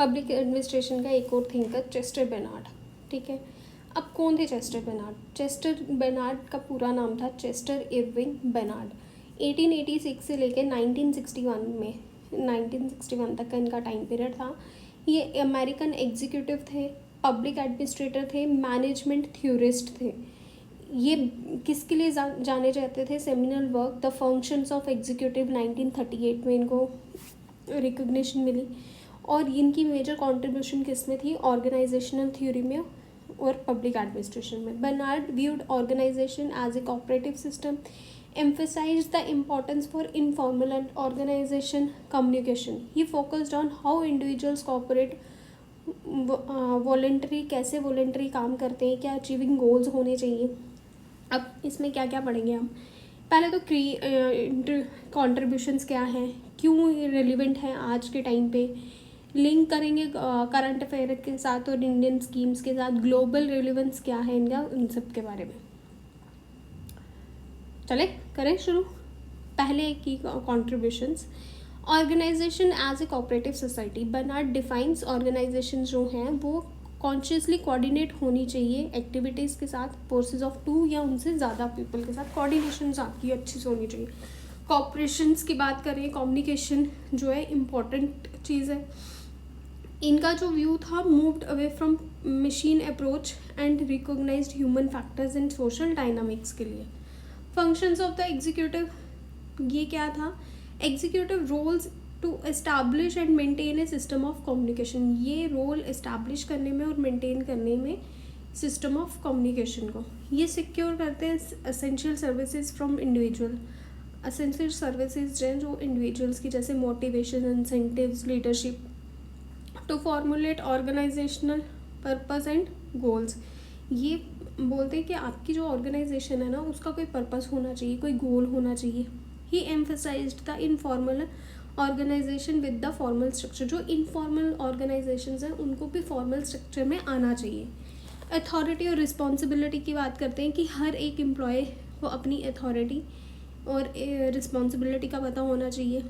Public administration का एक और थिंकर चेस्टर बेनार्ड, ठीक है। अब कौन थे चेस्टर बेनार्ड? चेस्टर बेनार्ड का पूरा नाम था चेस्टर इरविंग बेनार्ड। 1886 से लेकर 1961 तक का इनका टाइम पीरियड था। ये अमेरिकन एग्जीक्यूटिव थे, पब्लिक एडमिनिस्ट्रेटर थे, मैनेजमेंट थ्योरिस्ट थे। ये किसके लिए जाने जाते थे? Seminal work the functions of executive 1938 में इनको रिकग्निशन मिली। और इनकी मेजर कंट्रीब्यूशन किस में थी? ऑर्गेनाइजेशनल थ्योरी में और पब्लिक एडमिनिस्ट्रेशन में। Bernard viewed organization as a cooperative system, emphasized the importance for informal and organization communication. He focused on how individuals cooperate, voluntary कैसे वॉलेंट्री काम करते हैं, क्या अचीविंग गोल्स होने चाहिए। अब इसमें क्या क्या पढ़ेंगे हम? पहले तो कॉन्ट्रीब्यूशंस क्या हैं, क्यों रेलिवेंट हैं आज के टाइम पे, लिंक करेंगे करंट अफेयर के साथ और इंडियन स्कीम्स के साथ, ग्लोबल रेलिवेंस क्या है इनका, उन सब के बारे में। चले करें शुरू। पहले की contributions. Organization as a cooperative society. Bernard defines organization जो हैं वो कॉन्शियसली कोऑर्डिनेट होनी चाहिए एक्टिविटीज़ के साथ, फोर्सेस ऑफ 2 या उनसे ज़्यादा पीपल के साथ कोऑर्डिनेशन आपकी अच्छी से होनी चाहिए। कॉपरेशंस की बात करें, कम्युनिकेशन जो है इम्पॉर्टेंट चीज़ है। इनका जो व्यू था, moved away from machine approach and recognized human factors and social dynamics के लिए। फंक्शंस ऑफ द एग्जीक्यूटिव, ये क्या था? Executive roles to establish and maintain a system of communication. ये रोल एस्टैब्लिश करने में और मेंटेन करने में सिस्टम ऑफ कम्युनिकेशन को ये सिक्योर करते हैं। Essential services from individual. Essential services हैं जो इंडिविजुअल्स की, जैसे motivation, incentives, leadership, to formulate organizational purpose and goals. ये बोलते हैं कि आपकी जो ऑर्गेनाइजेशन है ना, उसका कोई पर्पस होना चाहिए, कोई गोल होना चाहिए। He emphasized the informal organization with the formal structure. जो इनफॉर्मल ऑर्गेनाइजेशंस हैं उनको भी फॉर्मल स्ट्रक्चर में आना चाहिए। अथॉरिटी और रिस्पॉन्सिबिलिटी की बात करते हैं कि हर एक एम्प्लॉय को अपनी अथॉरिटी और रिस्पॉन्सिबिलिटी का पता होना चाहिए।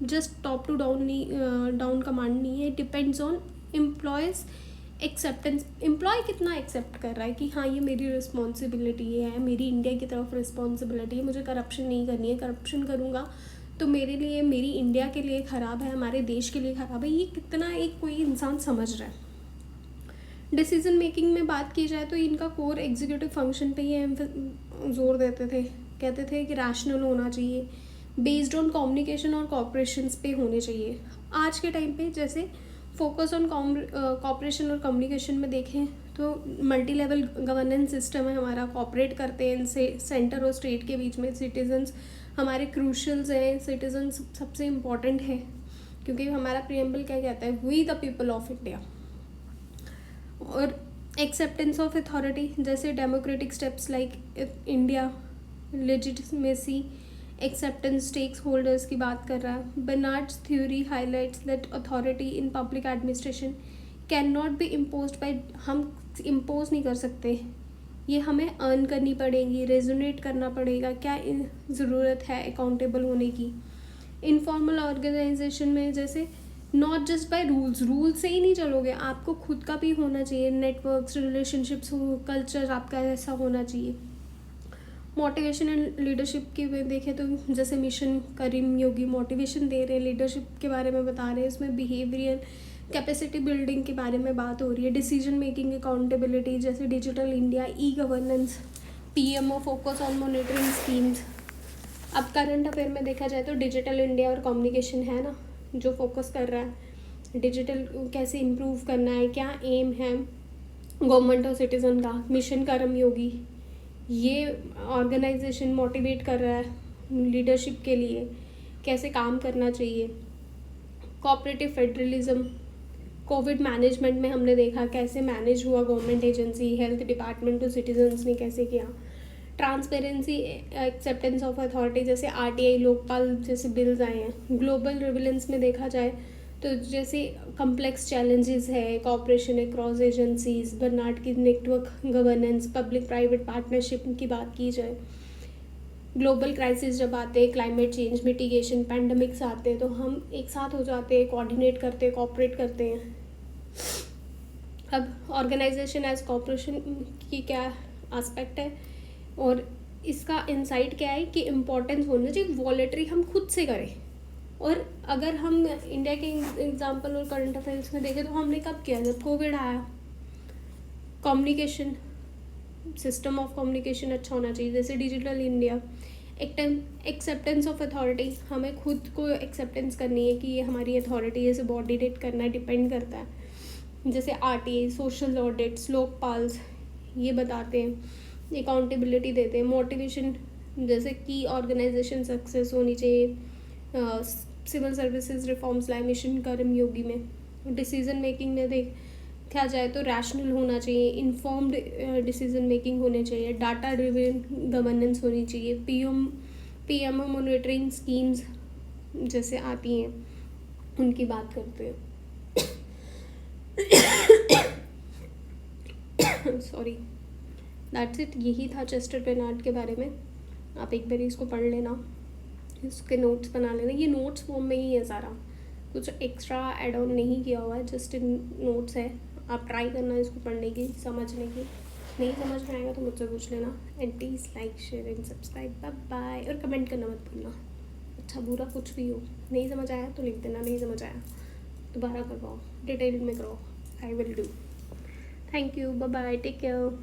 Just top to down command नहीं है, depends on employees acceptance. Employee कितना एक्सेप्ट कर रहा है कि हाँ ये मेरी रिस्पॉन्सिबिलिटी है, मेरी इंडिया की तरफ रिस्पॉन्सिबिलिटी है, मुझे करप्शन नहीं करनी है, करप्शन करूँगा तो मेरे लिए, मेरी इंडिया के लिए ख़राब है, हमारे देश के लिए ख़राब है, ये कितना एक कोई इंसान समझ रहा है। डिसीजन मेकिंग में बात की जाए तो इनका कोर एग्जीक्यूटिव फंक्शन पे ये जोर देते थे, कहते थे कि रैशनल होना चाहिए, बेस्ड ऑन कम्युनिकेशन और कॉपरेशंस पे होने चाहिए। आज के टाइम पे जैसे फोकस ऑन कॉपरेशन और कम्युनिकेशन में देखें तो मल्टी लेवल गवर्नेंस सिस्टम है हमारा, कॉपरेट करते हैं इनसे सेंटर और स्टेट के बीच में। सिटीजन्स हमारे क्रूशल्स हैं, सिटीजन्स सबसे इम्पॉर्टेंट है, क्योंकि हमारा प्रीएम्बल क्या कहता है, we the people of India. और एक्सेप्टेंस ऑफ अथॉरिटी, जैसे democratic steps like India, legitimacy, acceptance, stakes holders की बात कर रहा है। Bernard's theory highlights that authority in public administration can not be imposed by, हम इम्पोज नहीं कर सकते, ये हमें अर्न करनी पड़ेगी, रेजोनेट करना पड़ेगा, क्या ज़रूरत है अकाउंटेबल होने की। इनफॉर्मल ऑर्गेनाइजेशन में जैसे नॉट जस्ट बाय रूल से ही नहीं चलोगे, आपको खुद का भी होना चाहिए, नेटवर्क्स, रिलेशनशिप्स, कल्चर आपका ऐसा होना चाहिए। मोटिवेशन एंड लीडरशिप की देखें तो जैसे मिशन करीम योगी मोटिवेशन दे रहे हैं, लीडरशिप के बारे में बता रहे हैं, इसमें बिहेवियरल कैपेसिटी बिल्डिंग के बारे में बात हो रही है। डिसीजन मेकिंग अकाउंटेबिलिटी, जैसे digital India, e governance, PMO focus on monitoring schemes. अब करंट अफेयर में देखा जाए तो डिजिटल इंडिया और कम्युनिकेशन है ना जो फोकस कर रहा है, डिजिटल कैसे इम्प्रूव करना है, क्या एम है गवर्नमेंट और सिटीज़न का। मिशन कर्म योगी, ये ऑर्गेनाइजेशन मोटिवेट कर रहा है लीडरशिप के लिए, कैसे काम करना चाहिए। कोऑपरेटिव फेडरलिज्म, कोविड मैनेजमेंट में हमने देखा कैसे मैनेज हुआ, गवर्नमेंट एजेंसी, हेल्थ डिपार्टमेंट और सिटीजन्स ने कैसे किया। ट्रांसपेरेंसी, एक्सेप्टेंस ऑफ अथॉरिटी, जैसे आरटीआई, लोकपाल जैसे बिल्स आए हैं। ग्लोबल रिविलेंस में देखा जाए तो जैसे कम्प्लेक्स चैलेंजेस है, कॉपरेशन अक्रॉस एजेंसीज, बर्नार्ड की network governance, public private partnership की बात की जाए। ग्लोबल क्राइसिस जब आते हैं, क्लाइमेट चेंज, मिटिगेशन, पैंडमिक्स आते हैं, तो हम एक साथ हो जाते हैं, कोऑर्डिनेट करते हैं, कोऑपरेट करते हैं। अब ऑर्गेनाइजेशन एज कॉर्पोरेशन की क्या एस्पेक्ट है और इसका इंसाइट क्या है कि इम्पोर्टेंस होना चाहिए वॉलेटरी हम खुद से करें। और अगर हम इंडिया के एग्जांपल और करंट अफेयर्स में देखें तो हमने कब किया, जब कोविड आया। कम्युनिकेशन, सिस्टम ऑफ कम्युनिकेशन अच्छा होना चाहिए, जैसे डिजिटल इंडिया। एक टाइम एक्सेप्टेंस ऑफ अथॉरिटी, हमें खुद को एक्सेप्टेंस करनी है कि ये हमारी अथॉरिटी है, सबॉर्डिनेट करना डिपेंड करता है। जैसे RTA, सोशल ऑडिट्स, लोकपाल्स ये बताते हैं, अकाउंटेबिलिटी देते हैं। मोटिवेशन, जैसे की ऑर्गेनाइजेशन सक्सेस होनी चाहिए, सिविल सर्विसेज रिफॉर्म्स लाए मिशन कर्मयोगी में। डिसीजन मेकिंग में देखा जाए तो रैशनल होना चाहिए, इन्फॉर्म्ड डिसीजन मेकिंग होने चाहिए, डाटा ड्रिवन गवर्नेंस होनी चाहिए। PMO मॉनिटरिंग स्कीम्स जैसे आती हैं उनकी बात करते हैं। Sorry, that's it. यही था चेस्टर बेनार्ड के बारे में। आप एक बार इसको पढ़ लेना, इसके नोट्स बना लेना। ये नोट्स फॉर्म में ही है सारा, कुछ एक्स्ट्रा एड ऑन नहीं किया हुआ है, जस्ट इन नोट्स है। आप ट्राई करना इसको पढ़ने की, समझने की। नहीं समझ में आएगा तो मुझसे पूछ लेना। And please like, share and subscribe. Bye bye. और कमेंट करना मत भूलना, अच्छा बुरा कुछ भी हो। नहीं समझ आया तो लिख देना, नहीं समझ आया दोबारा करवाओ, डिटेल में करो, I will do. Thank you, bye bye, take care.